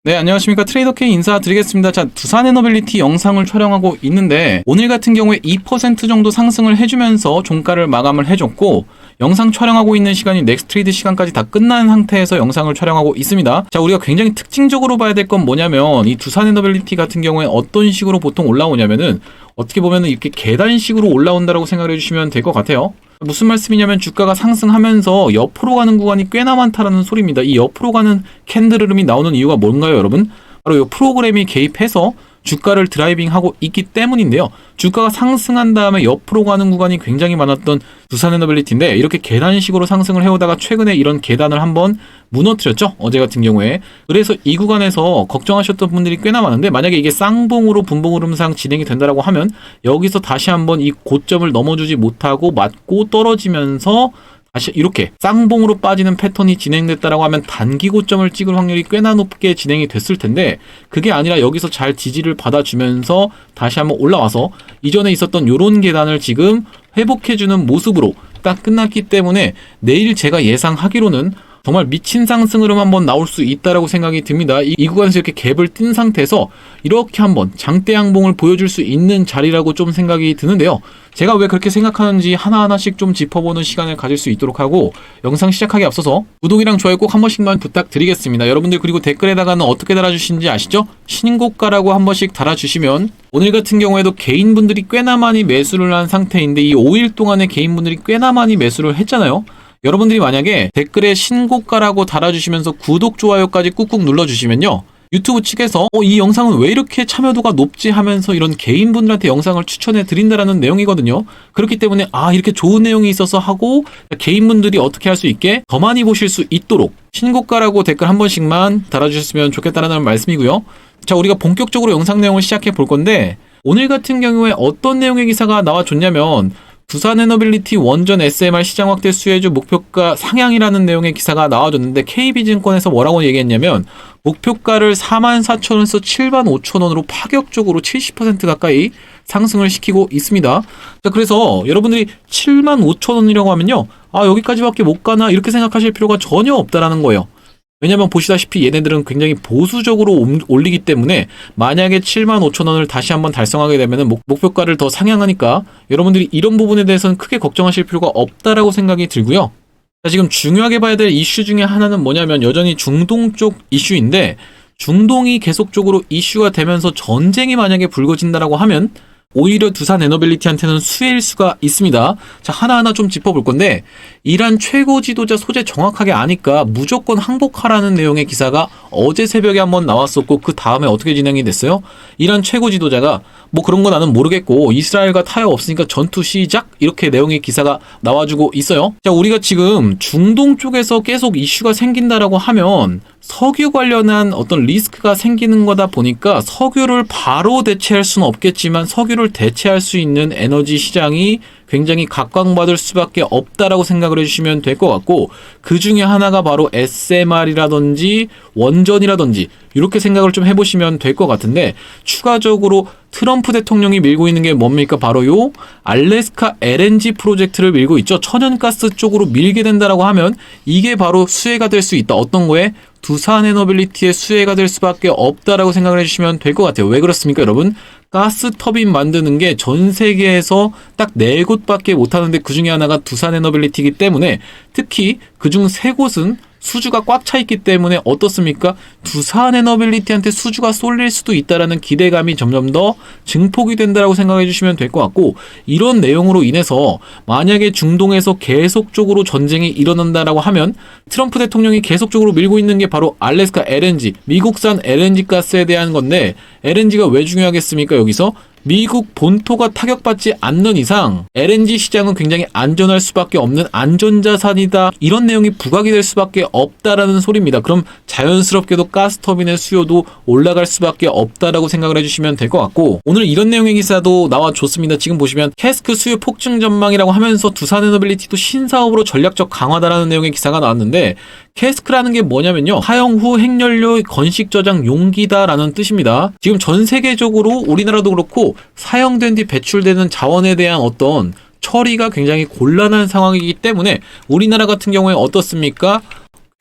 네, 안녕하십니까. 트레이더 K 인사드리겠습니다. 자, 두산에너빌리티 영상을 촬영하고 있는데 오늘 같은 경우에 2% 정도 상승을 해주면서 종가를 마감을 해줬고, 영상 촬영하고 있는 시간이 넥스트레이드 시간까지 다 끝난 상태에서 영상을 촬영하고 있습니다. 자, 우리가 굉장히 특징적으로 봐야 될 건 뭐냐면, 이 두산에너빌리티 같은 경우에 어떤 식으로 보통 올라오냐면은, 어떻게 보면은 이렇게 계단식으로 올라온다라고 생각을 해주시면 될 것 같아요. 무슨 말씀이냐면, 주가가 상승하면서 옆으로 가는 구간이 꽤나 많다라는 소리입니다. 이 옆으로 가는 캔들 흐름이 나오는 이유가 뭔가요, 여러분? 바로 이 프로그램이 개입해서 주가를 드라이빙하고 있기 때문인데요. 주가가 상승한 다음에 옆으로 가는 구간이 굉장히 많았던 두산에너빌리티인데, 이렇게 계단식으로 상승을 해오다가 최근에 이런 계단을 한번 무너뜨렸죠, 어제 같은 경우에. 그래서 이 구간에서 걱정하셨던 분들이 꽤나 많은데, 만약에 이게 쌍봉으로 분봉 흐름상 진행이 된다라고 하면 여기서 다시 한번 이 고점을 넘어주지 못하고 맞고 떨어지면서 다시 이렇게 쌍봉으로 빠지는 패턴이 진행됐다라고 하면 단기 고점을 찍을 확률이 꽤나 높게 진행이 됐을 텐데, 그게 아니라 여기서 잘 지지를 받아주면서 다시 한번 올라와서 이전에 있었던 요런 계단을 지금 회복해주는 모습으로 딱 끝났기 때문에, 내일 제가 예상하기로는 정말 미친 상승 흐름 한번 나올 수 있다라고 생각이 듭니다. 이 구간에서 이렇게 갭을 띈 상태에서 이렇게 한번 장대 양봉을 보여줄 수 있는 자리라고 좀 생각이 드는데요. 제가 왜 그렇게 생각하는지 하나하나씩 좀 짚어보는 시간을 가질 수 있도록 하고, 영상 시작하기 앞서서 구독이랑 좋아요 꼭 한 번씩만 부탁드리겠습니다. 여러분들 그리고 댓글에다가는 어떻게 달아주시는지 아시죠? 신고가라고 한 번씩 달아주시면, 오늘 같은 경우에도 개인분들이 꽤나 많이 매수를 한 상태인데, 이 5일 동안에 개인분들이 꽤나 많이 매수를 했잖아요. 여러분들이 만약에 댓글에 신고가라고 달아주시면서 구독, 좋아요까지 꾹꾹 눌러주시면요, 유튜브 측에서 이 영상은 왜 이렇게 참여도가 높지 하면서 이런 개인분들한테 영상을 추천해 드린다라는 내용이거든요. 그렇기 때문에 이렇게 좋은 내용이 있어서 하고, 개인분들이 어떻게 할 수 있게 더 많이 보실 수 있도록 신고가라고 댓글 한 번씩만 달아주셨으면 좋겠다라는 말씀이고요. 자, 우리가 본격적으로 영상 내용을 시작해 볼 건데, 오늘 같은 경우에 어떤 내용의 기사가 나와줬냐면, 두산에너빌리티 원전 SMR 시장 확대 수혜주 목표가 상향이라는 내용의 기사가 나와줬는데, KB증권에서 뭐라고 얘기했냐면, 목표가를 44,000원에서 75,000원으로 파격적으로 70% 가까이 상승을 시키고 있습니다. 자, 그래서 여러분들이 75,000원이라고 하면요, 여기까지밖에 못 가나 이렇게 생각하실 필요가 전혀 없다라는 거예요. 왜냐면 보시다시피 얘네들은 굉장히 보수적으로 올리기 때문에, 만약에 75,000원을 다시 한번 달성하게 되면 목표가를 더 상향하니까 여러분들이 이런 부분에 대해서는 크게 걱정하실 필요가 없다라고 생각이 들고요. 자, 지금 중요하게 봐야 될 이슈 중에 하나는 뭐냐면, 여전히 중동 쪽 이슈인데, 중동이 계속적으로 이슈가 되면서 전쟁이 만약에 불거진다라고 하면 오히려 두산에너빌리티한테는 수혜일 수가 있습니다. 자, 하나하나 좀 짚어볼 건데, 이란 최고 지도자 소재 정확하게 아니까 무조건 항복하라는 내용의 기사가 어제 새벽에 한번 나왔었고, 그 다음에 어떻게 진행이 됐어요? 이란 최고 지도자가 그런 거 나는 모르겠고 이스라엘과 타협 없으니까 전투 시작, 이렇게 내용의 기사가 나와주고 있어요. 자, 우리가 지금 중동 쪽에서 계속 이슈가 생긴다라고 하면 석유 관련한 어떤 리스크가 생기는 거다 보니까, 석유를 바로 대체할 수는 없겠지만 석유를 대체할 수 있는 에너지 시장이 굉장히 각광받을 수밖에 없다라고 생각을 해주시면 될 것 같고, 그 중에 하나가 바로 SMR이라든지 원전이라든지 이렇게 생각을 좀 해보시면 될 것 같은데, 추가적으로 트럼프 대통령이 밀고 있는 게 뭡니까? 바로 요 알래스카 LNG 프로젝트를 밀고 있죠. 천연가스 쪽으로 밀게 된다라고 하면 이게 바로 수혜가 될 수 있다. 어떤 거에? 두산에너빌리티의 수혜가 될 수밖에 없다라고 생각을 해주시면 될 것 같아요. 왜 그렇습니까, 여러분? 가스 터빈 만드는 게 전 세계에서 딱 4곳밖에 못하는데, 그 중에 하나가 두산에너빌리티이기 때문에, 특히 그중 3곳은 수주가 꽉 차 있기 때문에 어떻습니까? 두산에너빌리티한테 수주가 쏠릴 수도 있다라는 기대감이 점점 더 증폭이 된다라고 생각해 주시면 될 것 같고, 이런 내용으로 인해서 만약에 중동에서 계속적으로 전쟁이 일어난다라고 하면, 트럼프 대통령이 계속적으로 밀고 있는 게 바로 알래스카 LNG, 미국산 LNG 가스에 대한 건데, LNG가 왜 중요하겠습니까? 여기서 미국 본토가 타격받지 않는 이상 LNG 시장은 굉장히 안전할 수밖에 없는 안전자산이다, 이런 내용이 부각이 될 수밖에 없다라는 소리입니다. 그럼 자연스럽게도 가스터빈의 수요도 올라갈 수밖에 없다라고 생각을 해주시면 될 것 같고, 오늘 이런 내용의 기사도 나와줬습니다. 지금 보시면 캐스크 수요 폭증 전망이라고 하면서 두산에너빌리티도 신사업으로 전략적 강화다라는 내용의 기사가 나왔는데, 캐스크라는 게 뭐냐면요, 사용 후 핵연료 건식 저장 용기다라는 뜻입니다. 지금 전 세계적으로 우리나라도 그렇고 사용된 뒤 배출되는 자원에 대한 어떤 처리가 굉장히 곤란한 상황이기 때문에, 우리나라 같은 경우에 어떻습니까?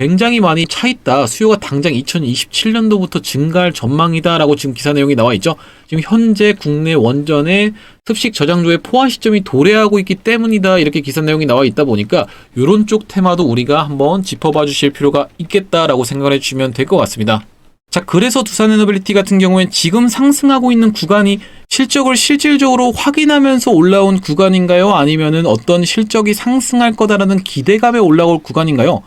굉장히 많이 차 있다. 수요가 당장 2027년도부터 증가할 전망이다라고 지금 기사 내용이 나와 있죠. 지금 현재 국내 원전의 습식 저장소의 포화 시점이 도래하고 있기 때문이다. 이렇게 기사 내용이 나와 있다 보니까 이런 쪽 테마도 우리가 한번 짚어봐 주실 필요가 있겠다라고 생각을 해주시면 될 것 같습니다. 자, 그래서 두산에너빌리티 같은 경우엔 지금 상승하고 있는 구간이 실적을 실질적으로 확인하면서 올라온 구간인가요? 아니면은 어떤 실적이 상승할 거다라는 기대감에 올라올 구간인가요?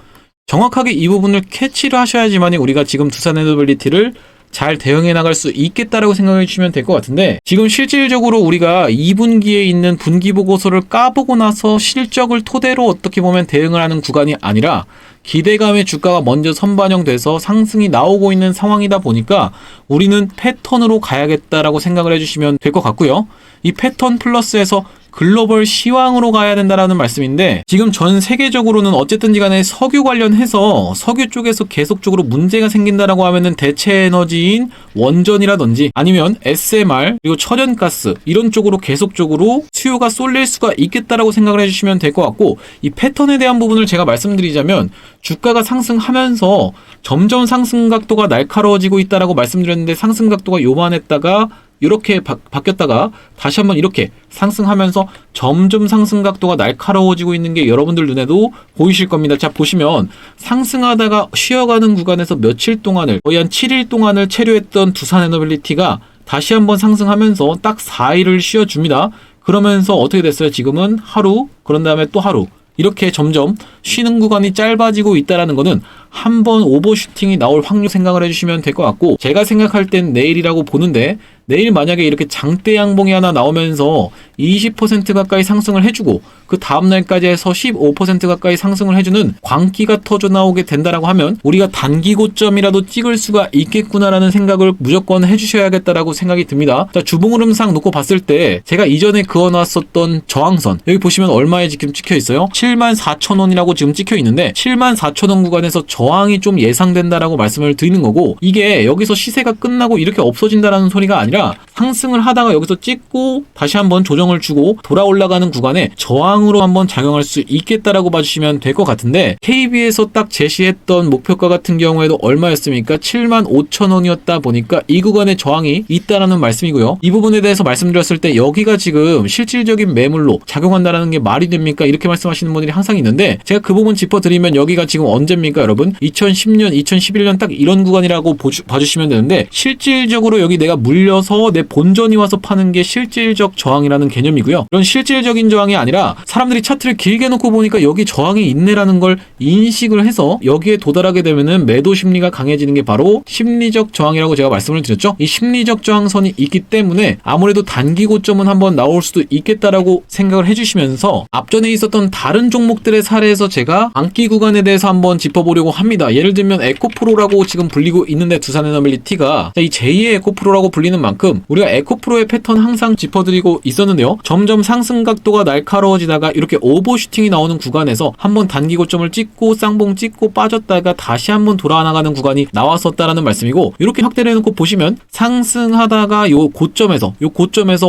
정확하게 이 부분을 캐치를 하셔야지만 우리가 지금 두산에너빌리티를 잘 대응해 나갈 수 있겠다라고 생각해 주시면 될 것 같은데, 지금 실질적으로 우리가 2분기에 있는 분기 보고서를 까보고 나서 실적을 토대로 어떻게 보면 대응을 하는 구간이 아니라 기대감의 주가가 먼저 선반영돼서 상승이 나오고 있는 상황이다 보니까 우리는 패턴으로 가야겠다라고 생각을 해주시면 될 것 같고요. 이 패턴 플러스에서 글로벌 시황으로 가야 된다라는 말씀인데, 지금 전 세계적으로는 어쨌든지 간에 석유 관련해서 석유 쪽에서 계속적으로 문제가 생긴다라고 하면은 대체 에너지인 원전이라든지 아니면 SMR 그리고 천연가스 이런 쪽으로 계속적으로 수요가 쏠릴 수가 있겠다라고 생각을 해주시면 될 것 같고, 이 패턴에 대한 부분을 제가 말씀드리자면 주가가 상승하면서 점점 상승 각도가 날카로워지고 있다라고 말씀드렸는데, 상승 각도가 요만했다가 이렇게 바뀌었다가 다시 한번 이렇게 상승하면서 점점 상승 각도가 날카로워지고 있는 게 여러분들 눈에도 보이실 겁니다. 자, 보시면 상승하다가 쉬어가는 구간에서 며칠 동안을, 거의 한 7일 동안을 체류했던 두산에너빌리티가 다시 한번 상승하면서 딱 4일을 쉬어줍니다. 그러면서 어떻게 됐어요? 지금은 하루, 그런 다음에 또 하루, 이렇게 점점 쉬는 구간이 짧아지고 있다는 거는 한 번 오버슈팅이 나올 확률 생각을 해주시면 될 것 같고, 제가 생각할 땐 내일이라고 보는데, 내일 만약에 이렇게 장대 양봉이 하나 나오면서 20% 가까이 상승을 해주고 그 다음날까지 해서 15% 가까이 상승을 해주는 광기가 터져 나오게 된다라고 하면 우리가 단기 고점이라도 찍을 수가 있겠구나라는 생각을 무조건 해주셔야겠다라고 생각이 듭니다. 자, 주봉 흐름상 놓고 봤을 때 제가 이전에 그어놨었던 저항선, 여기 보시면 얼마에 지금 찍혀 있어요? 74,000원이라고 지금 찍혀 있는데, 74,000원 구간에서 저항이 좀 예상된다라고 말씀을 드리는 거고, 이게 여기서 시세가 끝나고 이렇게 없어진다라는 소리가 아니라 상승을 하다가 여기서 찍고 다시 한번 조정을 주고 돌아 올라가는 구간에 저항으로 한번 작용할 수 있겠다라고 봐주시면 될 것 같은데, KB에서 딱 제시했던 목표가 같은 경우에도 얼마였습니까? 75,000원이었다 보니까 이 구간에 저항이 있다라는 말씀이고요. 이 부분에 대해서 말씀드렸을 때 여기가 지금 실질적인 매물로 작용한다라는 게 말이 됩니까? 이렇게 말씀하시는 분들이 항상 있는데, 제가 그 부분 짚어드리면 여기가 지금 언제입니까 여러분? 2010년, 2011년 딱 이런 구간이라고 봐주시면 되는데, 실질적으로 여기 내가 물려서 내 본전이 와서 파는 게 실질적 저항이라는 개념이고요. 이런 실질적인 저항이 아니라 사람들이 차트를 길게 놓고 보니까 여기 저항이 있네라는 걸 인식을 해서 여기에 도달하게 되면은 매도 심리가 강해지는 게 바로 심리적 저항이라고 제가 말씀을 드렸죠. 이 심리적 저항선이 있기 때문에 아무래도 단기 고점은 한번 나올 수도 있겠다라고 생각을 해주시면서, 앞전에 있었던 다른 종목들의 사례에서 제가 안기 구간에 대해서 한번 짚어보려고 합니다. 예를 들면 에코프로라고 지금 불리고 있는데, 두산에너빌리티가 이 제2의 에코프로라고 불리는 만큼 우리가 에코프로의 패턴 항상 짚어드리고 있었는데요. 점점 상승 각도가 날카로워지다가 이렇게 오버슈팅이 나오는 구간에서 한번 단기 고점을 찍고 쌍봉 찍고 빠졌다가 다시 한번 돌아나가는 구간이 나왔었다라는 말씀이고, 이렇게 확대를 해놓고 보시면 상승하다가 요 고점에서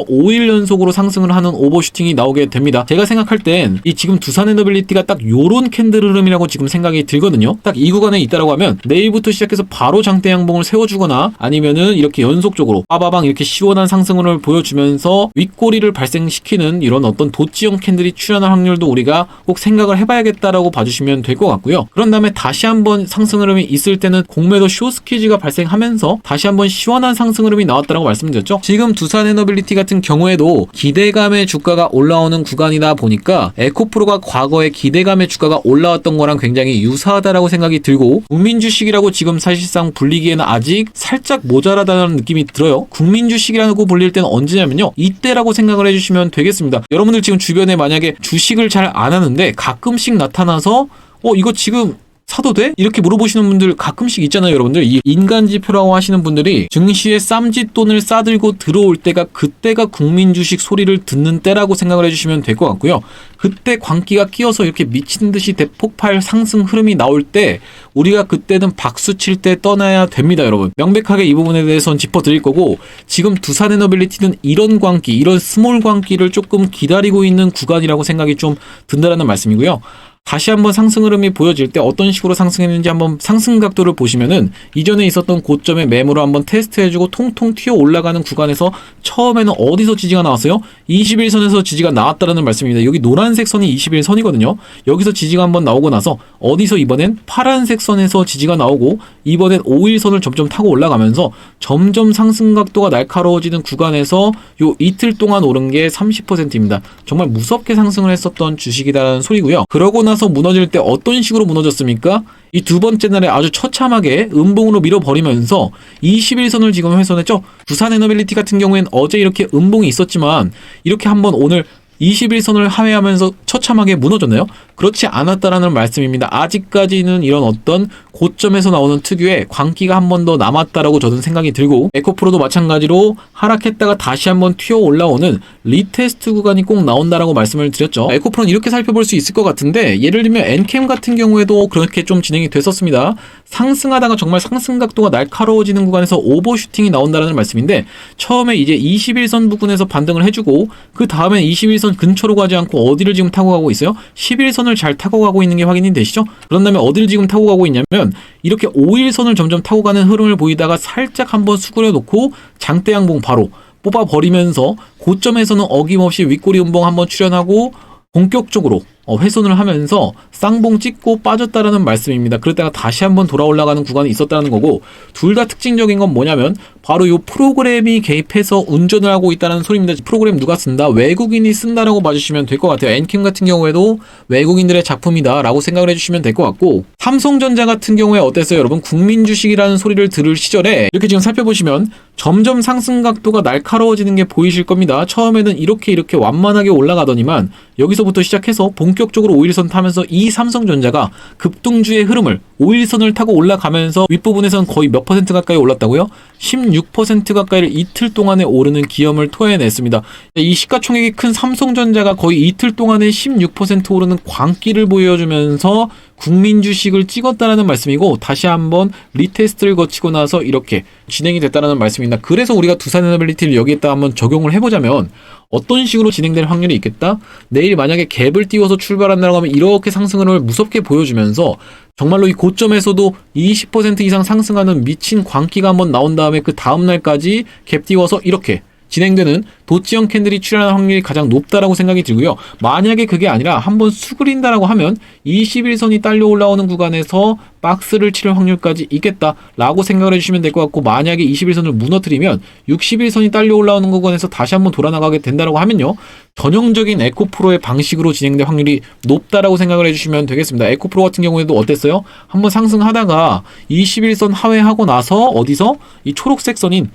5일 연속으로 상승을 하는 오버슈팅이 나오게 됩니다. 제가 생각할 땐 이 지금 두산에너빌리티가 딱 요런 캔들 흐름이라고 지금 생각이 들거든요. 딱 이 구간에 있다라고 하면 내일부터 시작해서 바로 장대 양봉을 세워주거나 아니면은 이렇게 연속적으로 빠바방 이렇게 시원한 상승을 보여주면서 윗꼬리를 발생시키는 이런 어떤 도치형 캔들이 출현할 확률도 우리가 꼭 생각을 해봐야겠다라고 봐주시면 될 것 같고요. 그런 다음에 다시 한번 상승 흐름이 있을 때는 공매도 쇼스퀴즈가 발생하면서 다시 한번 시원한 상승 흐름이 나왔다라고 말씀드렸죠. 지금 두산에너빌리티 같은 경우에도 기대감의 주가가 올라오는 구간이다 보니까 에코프로가 과거에 기대감의 주가가 올라왔던 거랑 굉장히 유사하다라고 생각이 들고, 국민 주식이라고 지금 사실상 불리기에는 아직 살짝 모자라다는 느낌이 들어요. 국민 주식이라고 불릴 때는 언제냐면요, 이때라고 생각을 해주시면 되겠습니다. 여러분들 지금 주변에 만약에 주식을 잘 안 하는데 가끔씩 나타나서 이거 지금 사도 돼? 이렇게 물어보시는 분들 가끔씩 있잖아요. 여러분들 이 인간지표라고 하시는 분들이 증시에 쌈짓돈을 싸들고 들어올 때가, 그때가 국민주식 소리를 듣는 때라고 생각을 해주시면 될 것 같고요. 그때 광기가 끼어서 이렇게 미친 듯이 대폭발 상승 흐름이 나올 때 우리가 그때는 박수 칠 때 떠나야 됩니다, 여러분. 명백하게 이 부분에 대해서는 짚어드릴 거고, 지금 두산에너빌리티는 이런 광기, 이런 스몰 광기를 조금 기다리고 있는 구간이라고 생각이 좀 든다라는 말씀이고요. 다시 한번 상승 흐름이 보여질 때 어떤 식으로 상승했는지 한번 상승 각도를 보시면은 이전에 있었던 고점의 매물을 한번 테스트해주고 통통 튀어 올라가는 구간에서 처음에는 어디서 지지가 나왔어요? 21선에서 지지가 나왔다라는 말씀입니다. 여기 노란색 선이 21선이거든요. 여기서 지지가 한번 나오고 나서 어디서 이번엔 파란색 선에서 지지가 나오고 이번엔 5일선을 점점 타고 올라가면서 점점 상승 각도가 날카로워지는 구간에서 요 이틀 동안 오른 게 30%입니다. 정말 무섭게 상승을 했었던 주식이다라는 소리고요. 그러고 나서 무너질 때 어떤 식으로 무너졌습니까? 이 두 번째 날에 아주 처참하게 음봉으로 밀어버리면서 21선을 지금 훼손했죠. 두산에너빌리티 같은 경우에는 어제 이렇게 음봉이 있었지만 이렇게 한번 오늘 21선을 하회하면서 처참하게 무너졌나요? 그렇지 않았다라는 말씀입니다. 아직까지는 이런 어떤 고점에서 나오는 특유의 광기가 한 번 더 남았다라고 저는 생각이 들고, 에코프로도 마찬가지로 하락했다가 다시 한번 튀어 올라오는 리테스트 구간이 꼭 나온다라고 말씀을 드렸죠. 에코프로는 이렇게 살펴볼 수 있을 것 같은데, 예를 들면 엔캠 같은 경우에도 그렇게 좀 진행이 됐었습니다. 상승하다가 정말 상승 각도가 날카로워지는 구간에서 오버슈팅이 나온다는 말씀인데, 처음에 이제 21선 부근에서 반등을 해주고 그 다음에 21선 근처로 가지 않고 어디를 지금 타고 가고 있어요? 11선을 잘 타고 가고 있는 게 확인이 되시죠? 그런 다음에 어디를 지금 타고 가고 있냐면 이렇게 5일선을 점점 타고 가는 흐름을 보이다가 살짝 한번 수그려 놓고 장대 양봉 바로 뽑아버리면서 고점에서는 어김없이 윗꼬리 음봉 한번 출현하고 본격적으로 훼손을 하면서 쌍봉 찍고 빠졌다라는 말씀입니다. 그러다가 다시 한번 돌아 올라가는 구간이 있었다는 거고, 둘 다 특징적인 건 뭐냐면 바로 이 프로그램이 개입해서 운전을 하고 있다는 소리입니다. 프로그램 누가 쓴다? 외국인이 쓴다라고 봐주시면 될 것 같아요. 엔캠 같은 경우에도 외국인들의 작품이다 라고 생각을 해주시면 될 것 같고, 삼성전자 같은 경우에 어땠어요? 여러분, 국민 주식이라는 소리를 들을 시절에 이렇게 지금 살펴보시면 점점 상승 각도가 날카로워지는 게 보이실 겁니다. 처음에는 이렇게 완만하게 올라가더니만 여기서부터 시작해서 본격적으로 5일선 타면서 이 삼성전자가 급등주의 흐름을 5일선을 타고 올라가면서 윗부분에서는 거의 몇 퍼센트 가까이 올랐다고요? 16% 가까이를 이틀 동안에 오르는 기염을 토해냈습니다. 이 시가총액이 큰 삼성전자가 거의 이틀 동안에 16% 오르는 광기를 보여주면서 국민 주식을 찍었다라는 말씀이고, 다시 한번 리테스트를 거치고 나서 이렇게 진행이 됐다는 말씀입니다. 그래서 우리가 두산에너빌리티를 여기에다 한번 적용을 해보자면 어떤 식으로 진행될 확률이 있겠다? 내일 만약에 갭을 띄워서 출발한다고 하면 이렇게 상승을 무섭게 보여주면서 정말로 이 고점에서도 20% 이상 상승하는 미친 광기가 한번 나온 다음에 그 다음날까지 갭 띄워서 이렇게 진행되는 도치형 캔들이 출현할 확률이 가장 높다라고 생각이 들고요. 만약에 그게 아니라 한번 수그린다라고 하면 21선이 딸려 올라오는 구간에서 박스를 치를 확률까지 있겠다라고 생각을 해주시면 될 것 같고, 만약에 21선을 무너뜨리면 61선이 딸려 올라오는 구간에서 다시 한번 돌아나가게 된다라고 하면요, 전형적인 에코프로의 방식으로 진행될 확률이 높다라고 생각을 해주시면 되겠습니다. 에코프로 같은 경우에도 어땠어요? 한번 상승하다가 21선 하회하고 나서 어디서 이 초록색 선인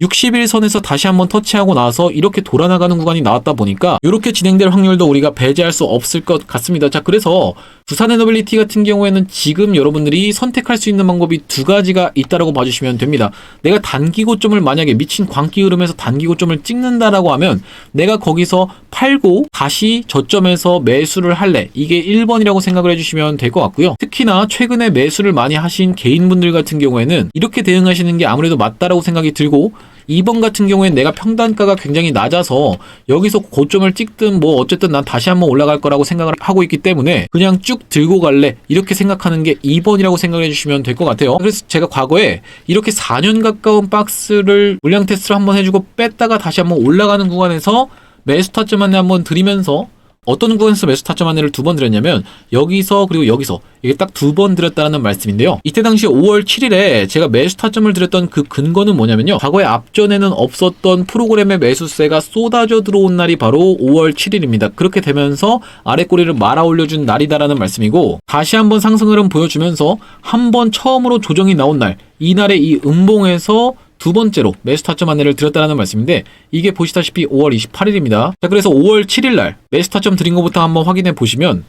61선에서 다시 한번 터치하고 나서 이렇게 돌아나가는 구간이 나왔다 보니까 이렇게 진행될 확률도 우리가 배제할 수 없을 것 같습니다. 자, 그래서 두산에너빌리티 같은 경우에는 지금 여러분들이 선택할 수 있는 방법이 두 가지가 있다라고 봐주시면 됩니다. 내가 단기 고점을 만약에 미친 광기 흐름에서 단기 고점을 찍는다라고 하면 내가 거기서 팔고 다시 저점에서 매수를 할래, 이게 1번이라고 생각을 해주시면 될 것 같고요. 특히나 최근에 매수를 많이 하신 개인분들 같은 경우에는 이렇게 대응하시는 게 아무래도 맞다라고 생각이 들고, 2번 같은 경우에는 내가 평단가가 굉장히 낮아서 여기서 고점을 찍든 뭐 어쨌든 난 다시 한번 올라갈 거라고 생각을 하고 있기 때문에 그냥 쭉 들고 갈래, 이렇게 생각하는 게 2번이라고 생각해 주시면 될 것 같아요. 그래서 제가 과거에 이렇게 4년 가까운 박스를 물량 테스트를 한번 해주고 뺐다가 다시 한번 올라가는 구간에서 매수 타점 안내 한번 드리면서, 어떤 구간에서 매수 타점 안내를 두 번 드렸냐면 여기서 그리고 여기서 이게 딱 두 번 드렸다는 말씀인데요. 이때 당시 5월 7일에 제가 매수 타점을 드렸던 그 근거는 뭐냐면요, 과거에 앞전에는 없었던 프로그램의 매수세가 쏟아져 들어온 날이 바로 5월 7일입니다. 그렇게 되면서 아래 꼬리를 말아 올려준 날이다라는 말씀이고, 다시 한번 상승 흐름 보여주면서 한번 처음으로 조정이 나온 날, 이날의 이 음봉에서 두 번째로 매수 타점 안내를 드렸다는 말씀인데, 이게 보시다시피 5월 28일입니다. 자, 그래서 5월 7일날 매수 타점 드린 것부터 한번 확인해 보시면,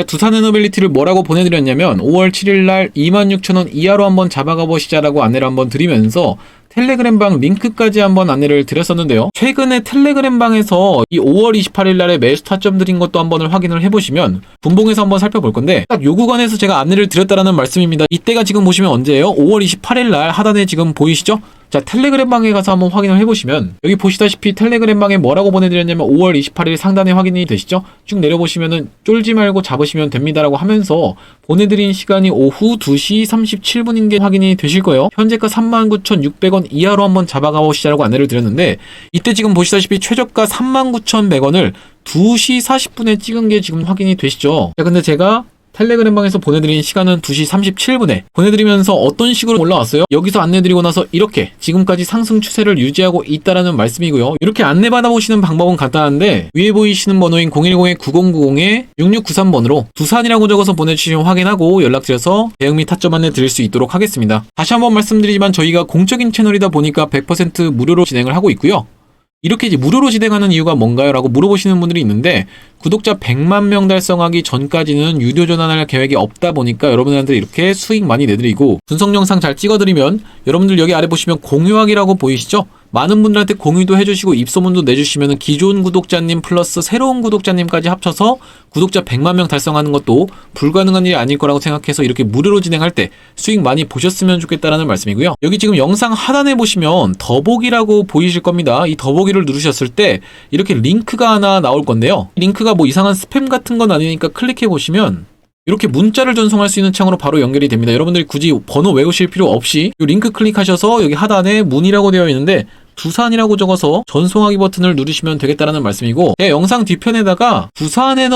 두산에너빌리티를 뭐라고 보내드렸냐면 5월 7일날 26,000원 이하로 한번 잡아가 보시자라고 안내를 한번 드리면서 텔레그램방 링크까지 한번 안내를 드렸었는데요. 최근에 텔레그램방에서 이 5월 28일 날에 매수 타점 드린 것도 한번 확인을 해보시면 분봉에서 한번 살펴볼 건데 딱 요 구간에서 제가 안내를 드렸다라는 말씀입니다. 이때가 지금 보시면 언제예요? 5월 28일 날 하단에 지금 보이시죠? 자, 텔레그램방에 가서 한번 확인을 해보시면 여기 보시다시피 텔레그램방에 뭐라고 보내드렸냐면 5월 28일 상단에 확인이 되시죠? 쭉 내려보시면은 쫄지 말고 잡으시면 됩니다라고 하면서 보내드린 시간이 오후 2시 37분인 게 확인이 되실 거예요. 현재가 39,600원 이하로 한번 잡아가 보시자라고 안내를 드렸는데 이때 지금 보시다시피 최저가 39,100원을 2시 40분에 찍은 게 지금 확인이 되시죠? 자, 근데 제가 텔레그램방에서 보내드린 시간은 2시 37분에 보내드리면서 어떤 식으로 올라왔어요? 여기서 안내드리고 나서 이렇게 지금까지 상승 추세를 유지하고 있다라는 말씀이고요. 이렇게 안내받아 보시는 방법은 간단한데 위에 보이시는 번호인 010-9090-6693번으로 두산이라고 적어서 보내주시면 확인하고 연락드려서 대응 및 타점 안내 드릴 수 있도록 하겠습니다. 다시 한번 말씀드리지만 저희가 공적인 채널이다 보니까 100% 무료로 진행을 하고 있고요. 이렇게 이제 무료로 진행하는 이유가 뭔가요? 라고 물어보시는 분들이 있는데 구독자 100만 명 달성하기 전까지는 유료 전환할 계획이 없다 보니까 여러분들한테 이렇게 수익 많이 내드리고 분석 영상 잘 찍어드리면 여러분들 여기 아래 보시면 공유하기라고 보이시죠? 많은 분들한테 공유도 해주시고 입소문도 내주시면 기존 구독자님 플러스 새로운 구독자님까지 합쳐서 구독자 100만 명 달성하는 것도 불가능한 일이 아닐 거라고 생각해서 이렇게 무료로 진행할 때 수익 많이 보셨으면 좋겠다라는 말씀이고요. 여기 지금 영상 하단에 보시면 더보기라고 보이실 겁니다. 이 더보기를 누르셨을 때 이렇게 링크가 하나 나올 건데요. 링크가 뭐 이상한 스팸 같은 건 아니니까 클릭해 보시면 이렇게 문자를 전송할 수 있는 창으로 바로 연결이 됩니다. 여러분들이 굳이 번호 외우실 필요 없이 이 링크 클릭하셔서 여기 하단에 문의라고 되어 있는데 두산이라고 적어서 전송하기 버튼을 누르시면 되겠다라는 말씀이고 제 영상 뒤편에다가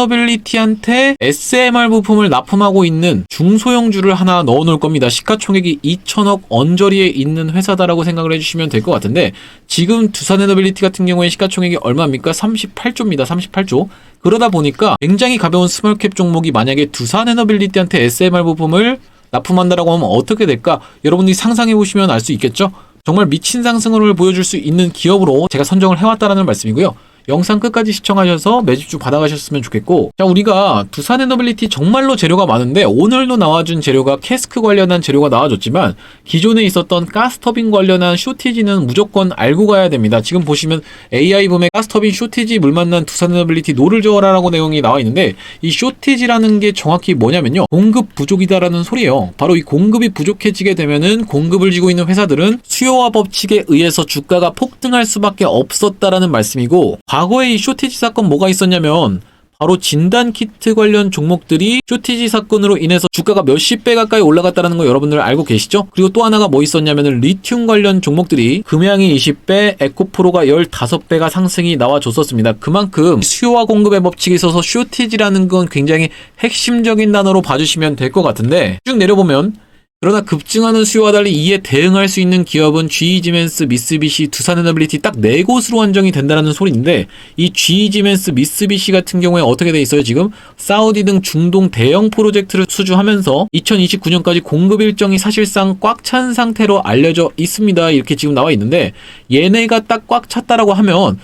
두산에너빌리티한테 SMR 부품을 납품하고 있는 중소형주를 하나 넣어 놓을 겁니다. 시가총액이 2천억 언저리에 있는 회사다라고 생각을 해주시면 될 것 같은데 지금 두산에너빌리티 같은 경우에 시가총액이 얼마입니까? 38조입니다. 38조. 그러다 보니까 굉장히 가벼운 스몰캡 종목이 만약에 두산에너빌리티한테 SMR 부품을 납품한다라고 하면 어떻게 될까? 여러분들이 상상해 보시면 알 수 있겠죠? 정말 미친 상승을 보여줄 수 있는 기업으로 제가 선정을 해왔다라는 말씀이고요. 영상 끝까지 시청하셔서 매집주 받아가셨으면 좋겠고 자 우리가 두산에너빌리티 정말로 재료가 많은데 오늘도 나와준 재료가 캐스크 관련한 재료가 나와줬지만 기존에 있었던 가스터빈 관련한 쇼티지는 무조건 알고 가야 됩니다. 지금 보시면 AI붐의 가스터빈 쇼티지 물 만난 두산에너빌리티 노를 저어라 라고 내용이 나와 있는데 이 쇼티지라는 게 정확히 뭐냐면요 공급 부족이다라는 소리예요. 바로 이 공급이 부족해지게 되면은 공급을 쥐고 있는 회사들은 수요와 법칙에 의해서 주가가 폭등할 수밖에 없었다라는 말씀이고 과거에 이 쇼티지 사건 뭐가 있었냐면 바로 진단키트 관련 종목들이 쇼티지 사건으로 인해서 주가가 몇십 배 가까이 올라갔다는 거 여러분들 알고 계시죠? 그리고 또 하나가 뭐 있었냐면은 리튬 관련 종목들이 금양이 20배, 에코프로가 15배가 상승이 나와줬었습니다. 그만큼 수요와 공급의 법칙에 있어서 쇼티지라는 건 굉장히 핵심적인 단어로 봐주시면 될 것 같은데 쭉 내려보면 그러나 급증하는 수요와 달리 이에 대응할 수 있는 기업은 GE지멘스, 미쓰비시, 두산에너빌리티 딱 4곳으로 한정이 된다는 소리인데 이 GE지멘스, 미쓰비시 같은 경우에 어떻게 돼 있어요? 지금 사우디 등 중동 대형 프로젝트를 수주하면서 2029년까지 공급 일정이 사실상 꽉 찬 상태로 알려져 있습니다. 이렇게 지금 나와 있는데 얘네가 딱 꽉 찼다라고 하면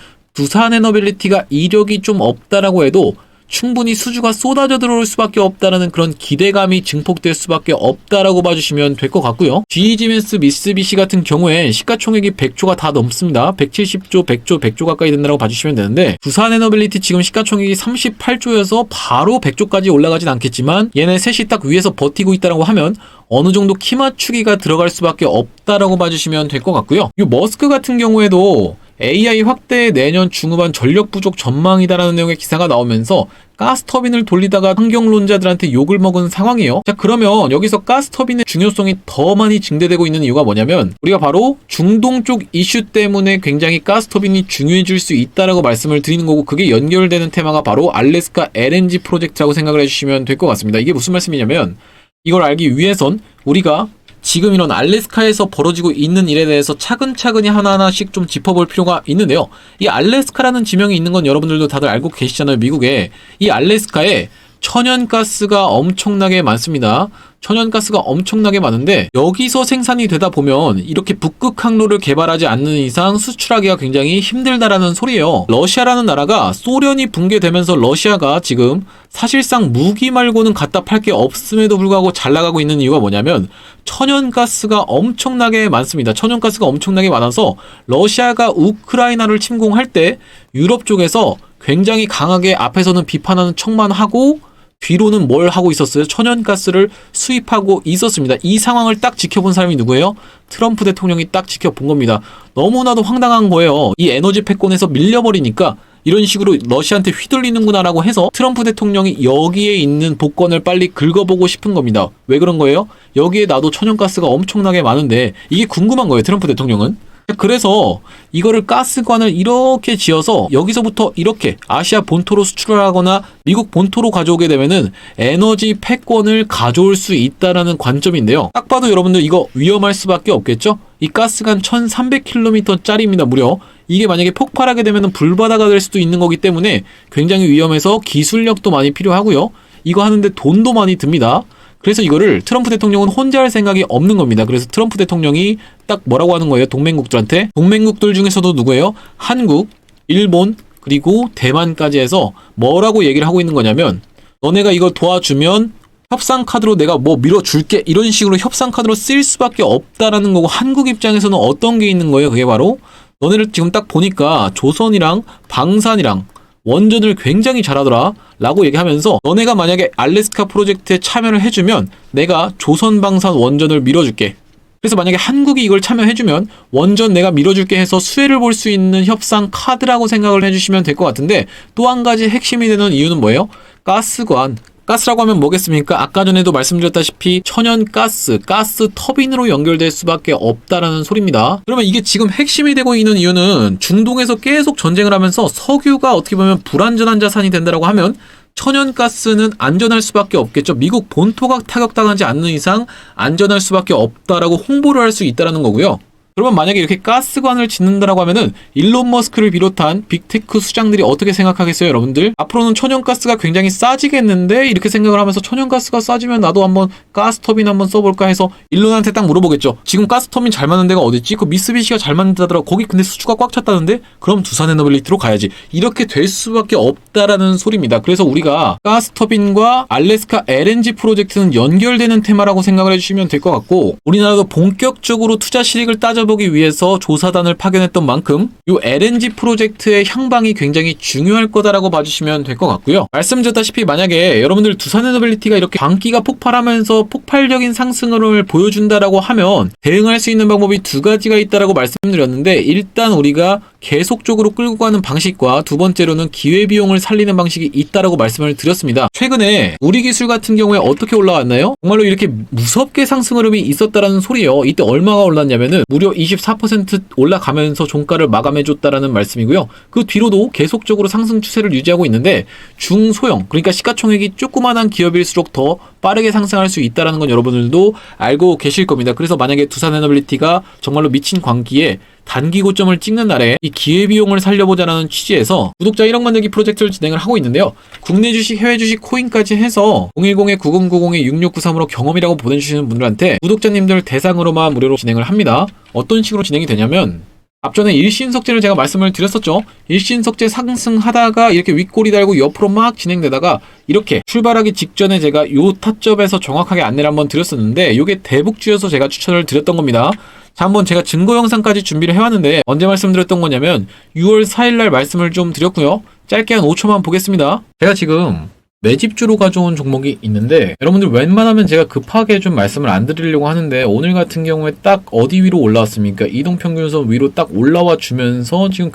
두산에너빌리티가 이력이 좀 없다라고 해도 충분히 수주가 쏟아져 들어올 수밖에 없다라는 그런 기대감이 증폭될 수밖에 없다라고 봐주시면 될 것 같고요. GE지멘스, 미쓰비시 같은 경우에 시가총액이 100조가 다 넘습니다. 170조, 100조, 100조 가까이 된다고 봐주시면 되는데 두산에너빌리티 지금 시가총액이 38조여서 바로 100조까지 올라가진 않겠지만 얘네 셋이 딱 위에서 버티고 있다라고 하면 어느 정도 키 맞추기가 들어갈 수밖에 없다라고 봐주시면 될 것 같고요. 이 머스크 같은 경우에도 AI 확대 내년 중후반 전력 부족 전망이다라는 내용의 기사가 나오면서 가스터빈을 돌리다가 환경론자들한테 욕을 먹은 상황이에요. 자 그러면 여기서 가스터빈의 중요성이 더 많이 증대되고 있는 이유가 뭐냐면 우리가 바로 중동 쪽 이슈 때문에 굉장히 가스터빈이 중요해질 수 있다라고 말씀을 드리는 거고 그게 연결되는 테마가 바로 알래스카 LNG 프로젝트라고 생각을 해주시면 될 것 같습니다. 이게 무슨 말씀이냐면 이걸 알기 위해선 우리가 지금 이런 알래스카에서 벌어지고 있는 일에 대해서 차근차근히 하나하나씩 좀 짚어볼 필요가 있는데요. 이 알래스카라는 지명이 있는 건 여러분들도 다들 알고 계시잖아요. 미국에 이 알래스카에 천연가스가 엄청나게 많습니다. 천연가스가 엄청나게 많은데 여기서 생산이 되다 보면 이렇게 북극 항로를 개발하지 않는 이상 수출하기가 굉장히 힘들다라는 소리예요. 러시아라는 나라가 소련이 붕괴되면서 러시아가 지금 사실상 무기 말고는 갖다 팔 게 없음에도 불구하고 잘 나가고 있는 이유가 뭐냐면 천연가스가 엄청나게 많습니다. 천연가스가 엄청나게 많아서 러시아가 우크라이나를 침공할 때 유럽 쪽에서 굉장히 강하게 앞에서는 비판하는 척만 하고 뒤로는 뭘 하고 있었어요? 천연가스를 수입하고 있었습니다. 이 상황을 딱 지켜본 사람이 누구예요? 트럼프 대통령이 딱 지켜본 겁니다. 너무나도 황당한 거예요. 이 에너지 패권에서 밀려버리니까 이런 식으로 러시아한테 휘둘리는구나라고 해서 트럼프 대통령이 여기에 있는 복권을 빨리 긁어보고 싶은 겁니다. 왜 그런 거예요? 여기에 나도 천연가스가 엄청나게 많은데 이게 궁금한 거예요. 트럼프 대통령은. 그래서 이거를 가스관을 이렇게 지어서 여기서부터 이렇게 아시아 본토로 수출을 하거나 미국 본토로 가져오게 되면은 에너지 패권을 가져올 수 있다라는 관점인데요. 딱 봐도 여러분들 이거 위험할 수밖에 없겠죠? 이 가스관 1300km짜리입니다. 무려. 이게 만약에 폭발하게 되면은 불바다가 될 수도 있는 거기 때문에 굉장히 위험해서 기술력도 많이 필요하고요. 이거 하는데 돈도 많이 듭니다. 그래서 이거를 트럼프 대통령은 혼자 할 생각이 없는 겁니다. 그래서 트럼프 대통령이 딱 뭐라고 하는 거예요? 동맹국들한테. 동맹국들 중에서도 누구예요? 한국, 일본, 그리고 대만까지 해서 뭐라고 얘기를 하고 있는 거냐면 너네가 이거 도와주면 협상카드로 내가 뭐 밀어줄게 이런 식으로 협상카드로 쓸 수밖에 없다라는 거고 한국 입장에서는 어떤 게 있는 거예요? 그게 바로 너네를 지금 딱 보니까 조선이랑 방산이랑 원전을 굉장히 잘하더라 라고 얘기하면서 너네가 만약에 알래스카 프로젝트에 참여를 해주면 내가 조선방산 원전을 밀어줄게. 그래서 만약에 한국이 이걸 참여해주면 원전 내가 밀어줄게 해서 수혜를 볼 수 있는 협상 카드라고 생각을 해주시면 될 것 같은데 또 한 가지 핵심이 되는 이유는 뭐예요? 가스관. 가스라고 하면 뭐겠습니까? 아까 전에도 말씀드렸다시피 천연가스, 가스 터빈으로 연결될 수밖에 없다라는 소리입니다. 그러면 이게 지금 핵심이 되고 있는 이유는 중동에서 계속 전쟁을 하면서 석유가 어떻게 보면 불안전한 자산이 된다라고 하면 천연가스는 안전할 수밖에 없겠죠. 미국 본토가 타격당하지 않는 이상 안전할 수밖에 없다라고 홍보를 할 수 있다라는 거고요. 그러면 만약에 이렇게 가스관을 짓는다라고 하면은 일론 머스크를 비롯한 빅테크 수장들이 어떻게 생각하겠어요, 여러분들? 앞으로는 천연가스가 굉장히 싸지겠는데 이렇게 생각을 하면서 천연가스가 싸지면 나도 한번 가스터빈 한번 써볼까 해서 일론한테 딱 물어보겠죠. 지금 가스터빈 잘 맞는 데가 어딨지? 그 미쓰비시가 잘 맞는다더라. 거기 근데 수주가 꽉 찼다는데? 그럼 두산에너빌리티로 가야지. 이렇게 될 수밖에 없다라는 소리입니다. 그래서 우리가 가스터빈과 알래스카 LNG 프로젝트는 연결되는 테마라고 생각을 해주시면 될 것 같고 우리나라도 본격적으로 투자 실익을 보기 위해서 조사단을 파견했던 만큼 이 LNG 프로젝트의 향방이 굉장히 중요할 거다라고 봐주시면 될 것 같고요. 말씀드렸다시피 만약에 여러분들 두산에너빌리티가 이렇게 광기가 폭발하면서 폭발적인 상승을 보여준다라고 하면 대응할 수 있는 방법이 두 가지가 있다라고 말씀드렸는데 일단 우리가 계속적으로 끌고 가는 방식과 두 번째로는 기회비용을 살리는 방식이 있다라고 말씀을 드렸습니다. 최근에 우리 기술 같은 경우에 어떻게 올라왔나요? 정말로 이렇게 무섭게 상승 흐름이 있었다라는 소리예요. 이때 얼마가 올랐냐면은 무려 24% 올라가면서 종가를 마감해줬다라는 말씀이고요. 그 뒤로도 계속적으로 상승 추세를 유지하고 있는데 중소형 그러니까 시가총액이 조그만한 기업일수록 더 빠르게 상승할 수 있다는 건 여러분들도 알고 계실 겁니다. 그래서 만약에 두산에너빌리티가 정말로 미친 광기에 단기 고점을 찍는 날에 이 기회비용을 살려보자라는 취지에서 구독자 1억 만들기 프로젝트를 진행을 하고 있는데요. 국내 주식, 해외 주식, 코인까지 해서 010-9090-6693으로 경험이라고 보내주시는 분들한테 구독자님들 대상으로만 무료로 진행을 합니다. 어떤 식으로 진행이 되냐면 앞전에 일신석재를 제가 말씀을 드렸었죠. 일신석재 상승하다가 이렇게 윗꼬리 달고 옆으로 막 진행되다가 이렇게 출발하기 직전에 제가 요 타점에서 정확하게 안내를 한번 드렸었는데 이게 대북주여서 제가 추천을 드렸던 겁니다. 자, 한번 제가 증거 영상까지 준비를 해왔는데 언제 말씀드렸던 거냐면 6월 4일날 말씀을 좀 드렸고요. 짧게 한 5초만 보겠습니다. 제가 지금 매집주로 가져온 종목이 있는데 여러분들 웬만하면 제가 급하게 좀 말씀을 안 드리려고 하는데 오늘 같은 경우에 딱 어디 위로 올라왔습니까? 이동평균선 위로 딱 올라와 주면서 지금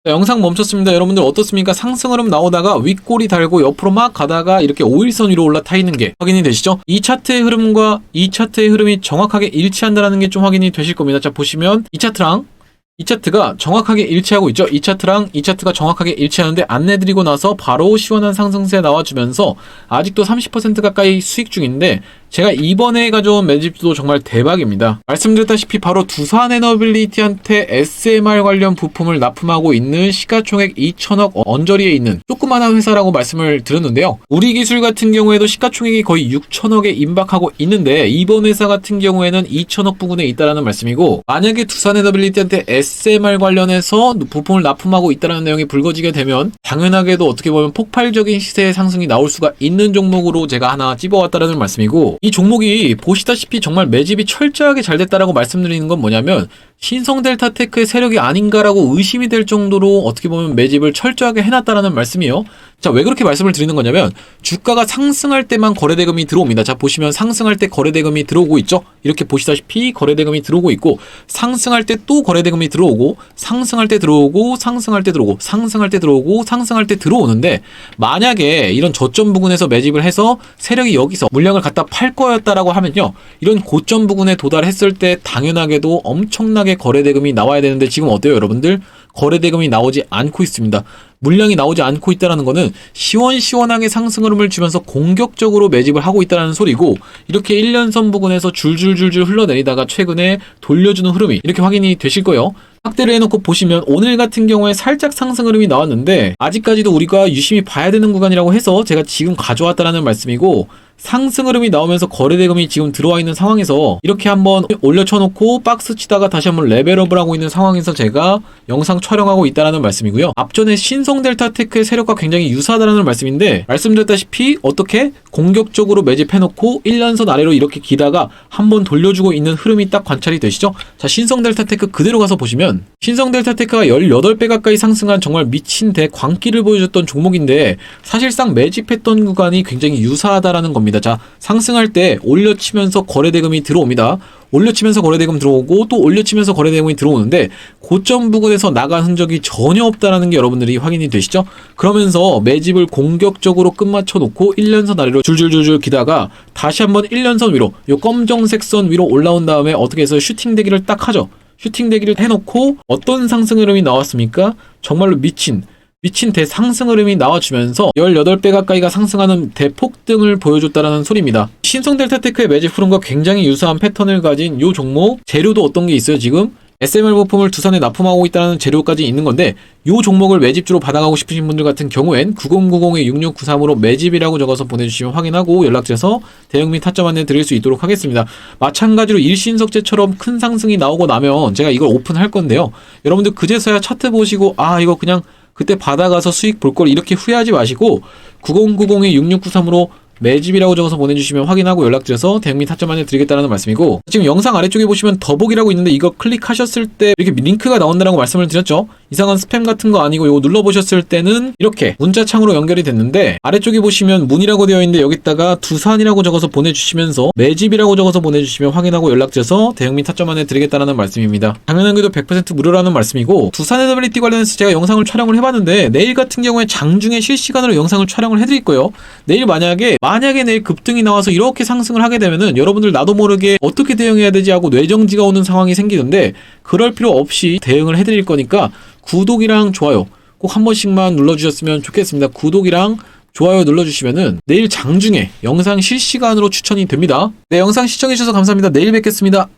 자, 영상 멈췄습니다. 여러분들 어떻습니까? 상승 흐름 나오다가 윗꼬리 달고 옆으로 막 가다가 이렇게 5일선 위로 올라타 있는 게 확인이 되시죠? 이 차트의 흐름과 이 차트의 흐름이 정확하게 일치한다는 게 좀 확인이 되실 겁니다. 자, 보시면 이 차트랑 이 차트가 정확하게 일치하고 있죠. 이 차트랑 이 차트가 정확하게 일치하는데 안내드리고 나서 바로 시원한 상승세 나와주면서 아직도 30% 가까이 수익 중인데 제가 이번에 가져온 매집도 정말 대박입니다. 말씀드렸다시피 바로 두산에너빌리티한테 SMR 관련 부품을 납품하고 있는 시가총액 2천억 언저리에 있는 조그마한 회사라고 말씀을 드렸는데요. 우리 기술 같은 경우에도 시가총액이 거의 6천억에 임박하고 있는데 이번 회사 같은 경우에는 2천억 부근에 있다는 말씀이고, 만약에 두산에너빌리티한테 SMR 관련해서 부품을 납품하고 있다는 내용이 불거지게 되면 당연하게도 어떻게 보면 폭발적인 시세의 상승이 나올 수가 있는 종목으로 제가 하나 찝어왔다는 말씀이고, 이 종목이 보시다시피 정말 매집이 철저하게 잘 됐다라고 말씀드리는 건 뭐냐면 신성델타테크의 세력이 아닌가라고 의심이 될 정도로 어떻게 보면 매집을 철저하게 해놨다라는 말씀이에요. 자, 왜 그렇게 말씀을 드리는 거냐면 주가가 상승할 때만 거래대금이 들어옵니다. 자, 보시면 상승할 때 거래대금이 들어오고 있죠. 이렇게 보시다시피 거래대금이 들어오고 있고, 상승할 때 또 거래대금이 들어오고, 상승할 때 들어오고, 상승할 때 들어오고, 상승할 때 들어오고, 상승할 때 들어오는데, 만약에 이런 저점 부근에서 매집을 해서 세력이 여기서 물량을 갖다 팔 거였다라고 하면요, 이런 고점 부근에 도달했을 때 당연하게도 엄청나게 거래대금이 나와야 되는데 지금 어때요, 여러분들? 거래대금이 나오지 않고 있습니다. 물량이 나오지 않고 있다는 거는 시원시원하게 상승 흐름을 주면서 공격적으로 매집을 하고 있다는 소리고, 이렇게 1년선 부근에서 줄줄줄줄 흘러내리다가 최근에 돌려주는 흐름이 이렇게 확인이 되실 거예요. 확대를 해놓고 보시면 오늘 같은 경우에 살짝 상승 흐름이 나왔는데 아직까지도 우리가 유심히 봐야 되는 구간이라고 해서 제가 지금 가져왔다는 말씀이고, 상승 흐름이 나오면서 거래대금이 지금 들어와 있는 상황에서 이렇게 한번 올려쳐놓고 박스 치다가 다시 한번 레벨업을 하고 있는 상황에서 제가 영상 촬영하고 있다는 말씀이고요. 앞전에 신성델타테크의 세력과 굉장히 유사하다는 말씀인데, 말씀드렸다시피 어떻게 공격적으로 매집해놓고 1년선 아래로 이렇게 기다가 한번 돌려주고 있는 흐름이 딱 관찰이 되시죠? 자, 신성델타테크 그대로 가서 보시면 신성델타테크가 18배 가까이 상승한 정말 미친 대광기를 보여줬던 종목인데 사실상 매집했던 구간이 굉장히 유사하다라는 겁니다. 자, 상승할 때 올려치면서 거래대금이 들어옵니다. 올려치면서 거래대금 들어오고 또 올려치면서 거래대금이 들어오는데 고점 부근에서 나간 흔적이 전혀 없다라는 게 여러분들이 확인이 되시죠? 그러면서 매집을 공격적으로 끝마쳐 놓고 1년선 아래로 줄줄줄줄 기다가 다시 한번 1년선 위로, 요 검정색 선 위로 올라온 다음에 어떻게 해서 슈팅 대기를 딱 하죠. 슈팅 대기를 해놓고 어떤 상승 흐름이 나왔습니까? 정말로 미친 대상승 흐름이 나와주면서 18배 가까이가 상승하는 대폭등을 보여줬다라는 소리입니다. 신성델타테크의 매집 흐름과 굉장히 유사한 패턴을 가진 이 종목, 재료도 어떤 게 있어요? 지금 SMR 부품을 두산에 납품하고 있다는 재료까지 있는 건데, 이 종목을 매집주로 받아가고 싶으신 분들 같은 경우엔 9090-6693으로 매집이라고 적어서 보내주시면 확인하고 연락드려서 대응 및 타점 안내 드릴 수 있도록 하겠습니다. 마찬가지로 일신석재처럼 큰 상승이 나오고 나면 제가 이걸 오픈할 건데요, 여러분들 그제서야 차트 보시고 아 이거 그냥 그때 받아가서 수익 볼 걸 이렇게 후회하지 마시고 9090-6693으로 매집이라고 적어서 보내주시면 확인하고 연락드려서 대응 및 타점 안내 드리겠다는 말씀이고, 지금 영상 아래쪽에 보시면 더보기라고 있는데 이거 클릭하셨을 때 이렇게 링크가 나온다고 말씀을 드렸죠. 이상한 스팸 같은 거 아니고 이거 눌러보셨을 때는 이렇게 문자창으로 연결이 됐는데 아래쪽에 보시면 문이라고 되어 있는데 여기다가 두산이라고 적어서 보내주시면서 매집이라고 적어서 보내주시면 확인하고 연락드려서 대응 및 타점 안내 드리겠다는 말씀입니다. 당연하게도 100% 무료라는 말씀이고, 두산에너빌리티 관련해서 제가 영상을 촬영을 해봤는데 내일 같은 경우에 장중에 실시간으로 영상을 촬영을 해드릴 거예요. 내일 만약에 내일 급등이 나와서 이렇게 상승을 하게 되면은 여러분들 나도 모르게 어떻게 대응해야 되지 하고 뇌정지가 오는 상황이 생기는데, 그럴 필요 없이 대응을 해드릴 거니까 구독이랑 좋아요 꼭 한 번씩만 눌러주셨으면 좋겠습니다. 구독이랑 좋아요 눌러주시면은 내일 장중에 영상 실시간으로 추천이 됩니다. 네, 영상 시청해주셔서 감사합니다. 내일 뵙겠습니다.